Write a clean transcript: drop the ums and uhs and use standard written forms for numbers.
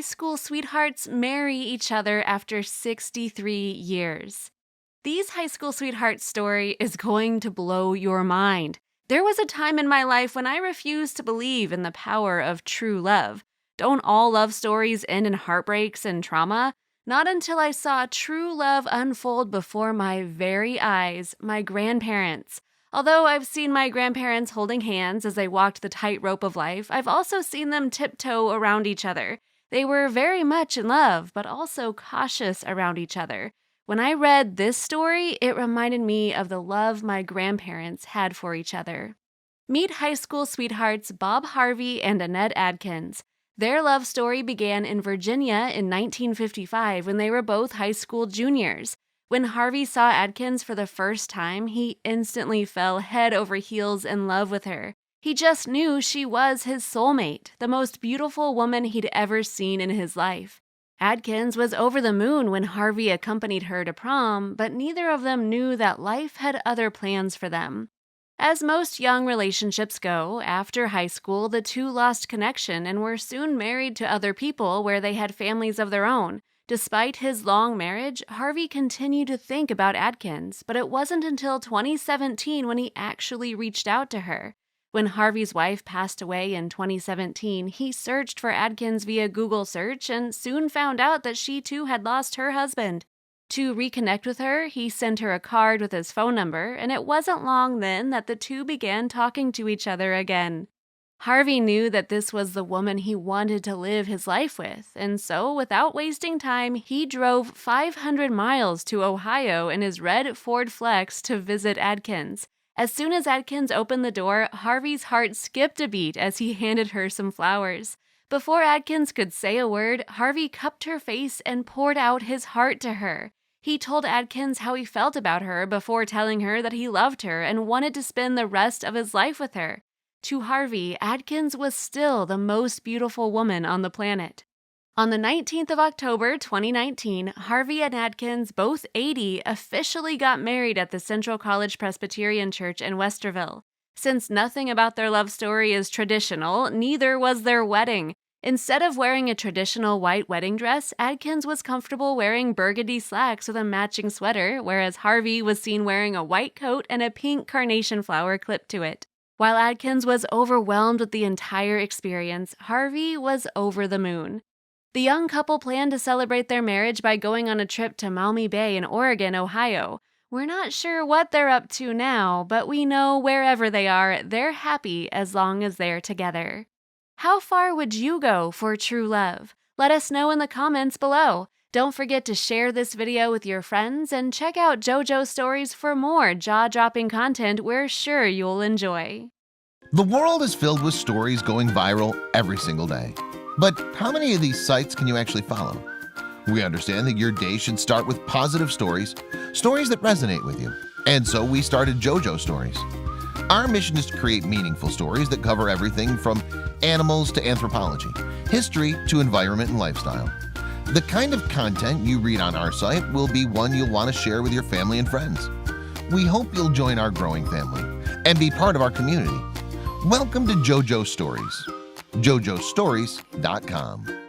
high school sweethearts marry each other after 63 years. These high school sweetheart story is going to blow your mind. There was a time in my life when I refused to believe in the power of true love. Don't all love stories end in heartbreaks and trauma? Not until I saw true love unfold before my very eyes, my grandparents. Although I've seen my grandparents holding hands as they walked the tightrope of life, I've also seen them tiptoe around each other. They were very much in love, but also cautious around each other. When I read this story, it reminded me of the love my grandparents had for each other. Meet high school sweethearts Bob Harvey and Annette Adkins. Their love story began in Virginia in 1955 when they were both high school juniors. When Harvey saw Adkins for the first time, he instantly fell head over heels in love with her. He just knew she was his soulmate, the most beautiful woman he'd ever seen in his life. Adkins was over the moon when Harvey accompanied her to prom, but neither of them knew that life had other plans for them. As most young relationships go, after high school, the two lost connection and were soon married to other people where they had families of their own. Despite his long marriage, Harvey continued to think about Adkins, but it wasn't until 2017 when he actually reached out to her. When Harvey's wife passed away in 2017, he searched for Adkins via Google search and soon found out that she too had lost her husband. To reconnect with her, he sent her a card with his phone number, and it wasn't long then that the two began talking to each other again. Harvey knew that this was the woman he wanted to live his life with, and so, without wasting time, he drove 500 miles to Ohio in his red Ford Flex to visit Adkins. As soon as Adkins opened the door, Harvey's heart skipped a beat as he handed her some flowers. Before Adkins could say a word, Harvey cupped her face and poured out his heart to her. He told Adkins how he felt about her before telling her that he loved her and wanted to spend the rest of his life with her. To Harvey, Adkins was still the most beautiful woman on the planet. On the 19th of October 2019, Harvey and Adkins, both 80, officially got married at the Central College Presbyterian Church in Westerville. Since nothing about their love story is traditional, neither was their wedding. Instead of wearing a traditional white wedding dress, Adkins was comfortable wearing burgundy slacks with a matching sweater, whereas Harvey was seen wearing a white coat and a pink carnation flower clipped to it. While Adkins was overwhelmed with the entire experience, Harvey was over the moon. The young couple planned to celebrate their marriage by going on a trip to Maumee Bay in Oregon, Ohio. We're not sure what they're up to now, but we know wherever they are, they're happy as long as they're together. How far would you go for true love? Let us know in the comments below. Don't forget to share this video with your friends and check out JoJo Stories for more jaw-dropping content we're sure you'll enjoy. The world is filled with stories going viral every single day. But how many of these sites can you actually follow? We understand that your day should start with positive stories, stories that resonate with you. And so we started JoJo Stories. Our mission is to create meaningful stories that cover everything from animals to anthropology, history to environment and lifestyle. The kind of content you read on our site will be one you'll want to share with your family and friends. We hope you'll join our growing family and be part of our community. Welcome to JoJo Stories. JoJoStories.com